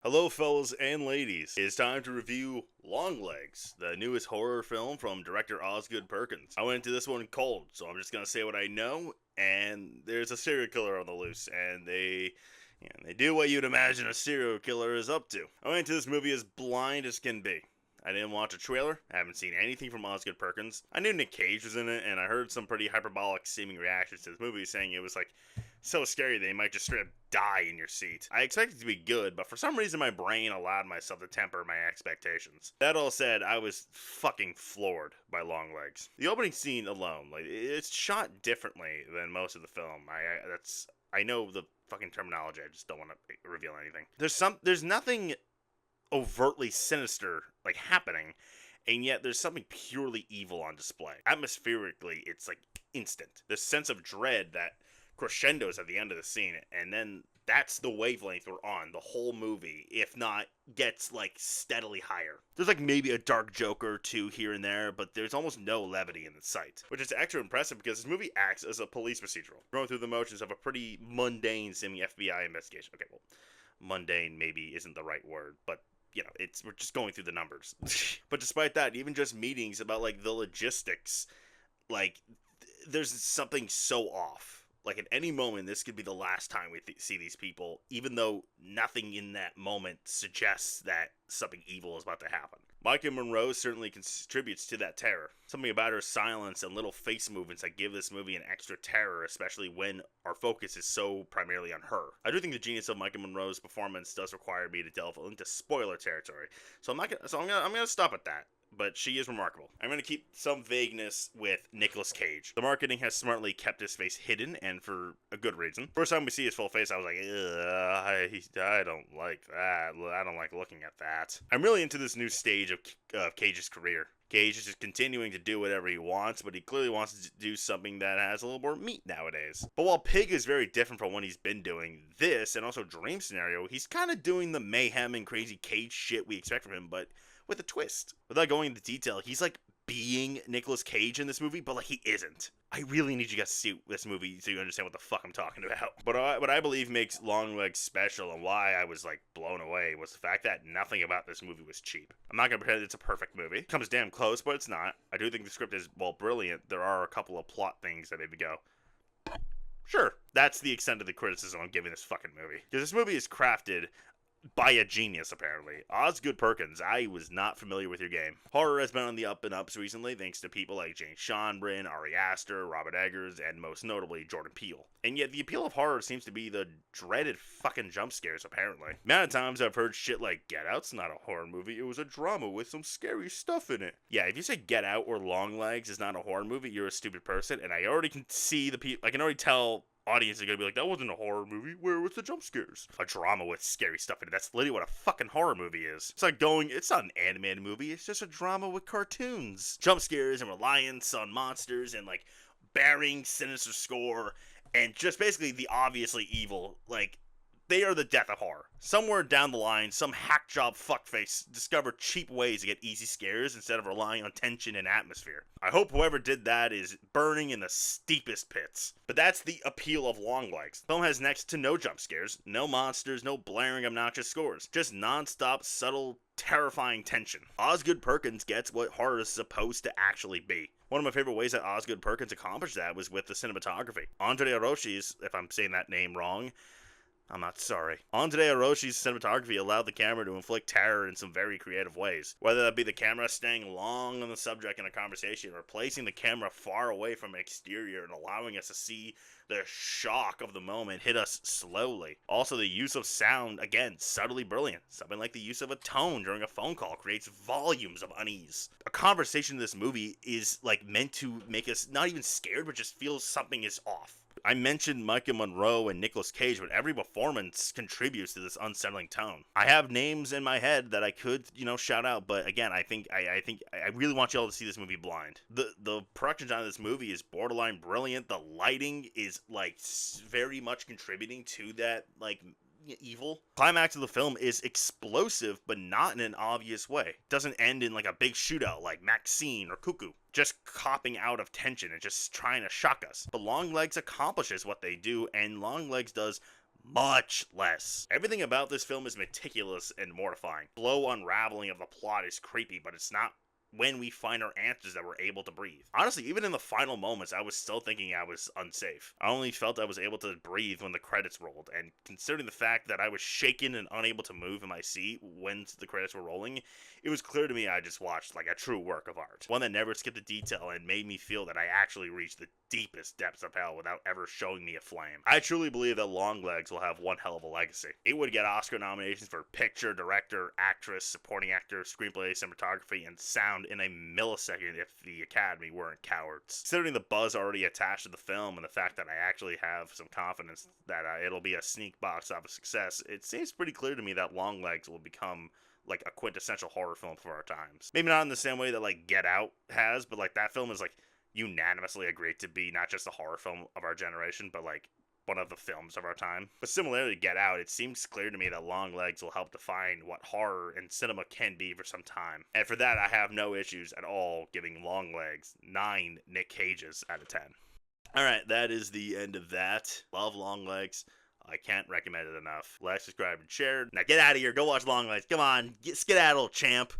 Hello, fellas and ladies. It's time to review Longlegs, the newest horror film from director Osgood Perkins. I went into this one cold, so I'm just gonna say what I know. And there's a serial killer on the loose, and they do what you'd imagine a serial killer is up to. I went into this movie as blind as can be. I didn't watch a trailer, I haven't seen anything from Osgood Perkins. I knew Nick Cage was in it, and I heard some pretty hyperbolic seeming reactions to this movie saying it was like so scary that you might just straight up die in your seat. I expected it to be good, but for some reason my brain allowed myself to temper my expectations. That all said, I was fucking floored by Longlegs. The opening scene alone, like, it's shot differently than most of the film. I know the fucking terminology, I just don't want to reveal anything. There's nothing overtly sinister like happening, and yet there's something purely evil on display. Atmospherically, it's like instant. The sense of dread that crescendos at the end of the scene, and then that's the wavelength we're on the whole movie, if not gets like steadily higher. There's like maybe a dark joke or two here and there, but there's almost no levity in the sight, which is extra impressive because this movie acts as a police procedural, going through the motions of a pretty mundane semi-FBI investigation. Okay, well, mundane maybe isn't the right word, but we're just going through the numbers. But despite that, even just meetings about like the logistics, like there's something so off. Like at any moment, this could be the last time we see these people, even though nothing in that moment suggests that something evil is about to happen. Micah Monroe certainly contributes to that terror. Something about her silence and little face movements that give this movie an extra terror, especially when our focus is so primarily on her. I do think the genius of Micah Monroe's performance does require me to delve into spoiler territory, so I'm gonna stop at that. But she is remarkable. I'm going to keep some vagueness with Nicolas Cage. The marketing has smartly kept his face hidden, and for a good reason. First time we see his full face, I was like, I don't like that. I don't like looking at that. I'm really into this new stage of Cage's career. Cage is just continuing to do whatever he wants, but he clearly wants to do something that has a little more meat nowadays. But while Pig is very different from what he's been doing, this, and also Dream Scenario, he's kind of doing the mayhem and crazy Cage shit we expect from him, but with a twist. Without going into detail, he's like being Nicolas Cage in this movie, but like he isn't. I really need you guys to see this movie so you understand what the fuck I'm talking about. But what I believe makes Longlegs special and why I was like blown away was the fact that nothing about this movie was cheap. I'm not gonna pretend it's a perfect movie. It comes damn close, but it's not. I do think the script is, well, brilliant. There are a couple of plot things that maybe go, sure. That's the extent of the criticism I'm giving this fucking movie. Because this movie is crafted by a genius, apparently. Osgood Perkins, I was not familiar with your game. Horror has been on the up and ups recently, thanks to people like Jane Schonbrun, Ari Aster, Robert Eggers, and most notably, Jordan Peele. And yet, the appeal of horror seems to be the dreaded fucking jump scares, apparently. The amount of times I've heard shit like, Get Out's not a horror movie, it was a drama with some scary stuff in it. Yeah, if you say Get Out or Longlegs is not a horror movie, you're a stupid person, and I already can see I can already tell audience are gonna be like, that wasn't a horror movie. Where was the jump scares? A drama with scary stuff in it. That's literally what a fucking horror movie is. It's not an animated movie. It's just a drama with cartoons, jump scares, and reliance on monsters, and like bearing sinister score, and just basically the obviously evil. Like, they are the death of horror. Somewhere down the line, some hack job fuckface discovered cheap ways to get easy scares instead of relying on tension and atmosphere. I hope whoever did that is burning in the steepest pits. But that's the appeal of Longlegs. The film has next to no jump scares, no monsters, no blaring obnoxious scores. Just non-stop, subtle, terrifying tension. Osgood Perkins gets what horror is supposed to actually be. One of my favorite ways that Osgood Perkins accomplished that was with the cinematography. Andrea Roshi's, if I'm saying that name wrong, I'm not sorry. Andrea Roshi's cinematography allowed the camera to inflict terror in some very creative ways. Whether that be the camera staying long on the subject in a conversation, or placing the camera far away from an exterior and allowing us to see the shock of the moment hit us slowly. Also, the use of sound, again, subtly brilliant. Something like the use of a tone during a phone call creates volumes of unease. A conversation in this movie is like meant to make us not even scared, but just feel something is off. I mentioned Micah Monroe and Nicolas Cage, but every performance contributes to this unsettling tone. I have names in my head that I could, shout out, but again, I really want y'all to see this movie blind. The production design of this movie is borderline brilliant. The lighting is like very much contributing to that like evil. Climax of the film is explosive, but not in an obvious way. It doesn't end in like a big shootout like Maxine or Cuckoo, just copping out of tension and just trying to shock us. But Longlegs accomplishes what they do, and Longlegs does much less. Everything about this film is meticulous and mortifying. Slow unraveling of the plot is creepy, but it's not when we find our answers that we're able to breathe. Honestly, even in the final moments, I was still thinking I was unsafe. I only felt I was able to breathe when the credits rolled, and considering the fact that I was shaken and unable to move in my seat when the credits were rolling, it was clear to me I just watched like a true work of art. One that never skipped a detail and made me feel that I actually reached the deepest depths of hell without ever showing me a flame. I truly believe that Longlegs will have one hell of a legacy. It would get Oscar nominations for picture, director, actress, supporting actor, screenplay, cinematography, and sound in a millisecond if the Academy weren't cowards. Considering the buzz already attached to the film and the fact that I actually have some confidence that it'll be a sneak box office success, it seems pretty clear to me that Longlegs will become like a quintessential horror film for our times. Maybe not in the same way that like Get Out has, but like that film is like unanimously agreed to be not just a horror film of our generation, but like one of the films of our time. But similarly to Get Out, it seems clear to me that Longlegs will help define what horror and cinema can be for some time. And for that, I have no issues at all giving Longlegs 9 Nick Cages out of 10. Alright, that is the end of that. Love Longlegs. I can't recommend it enough. Like, subscribe, and share. Now get out of here. Go watch Longlegs. Come on. Skedaddle, champ.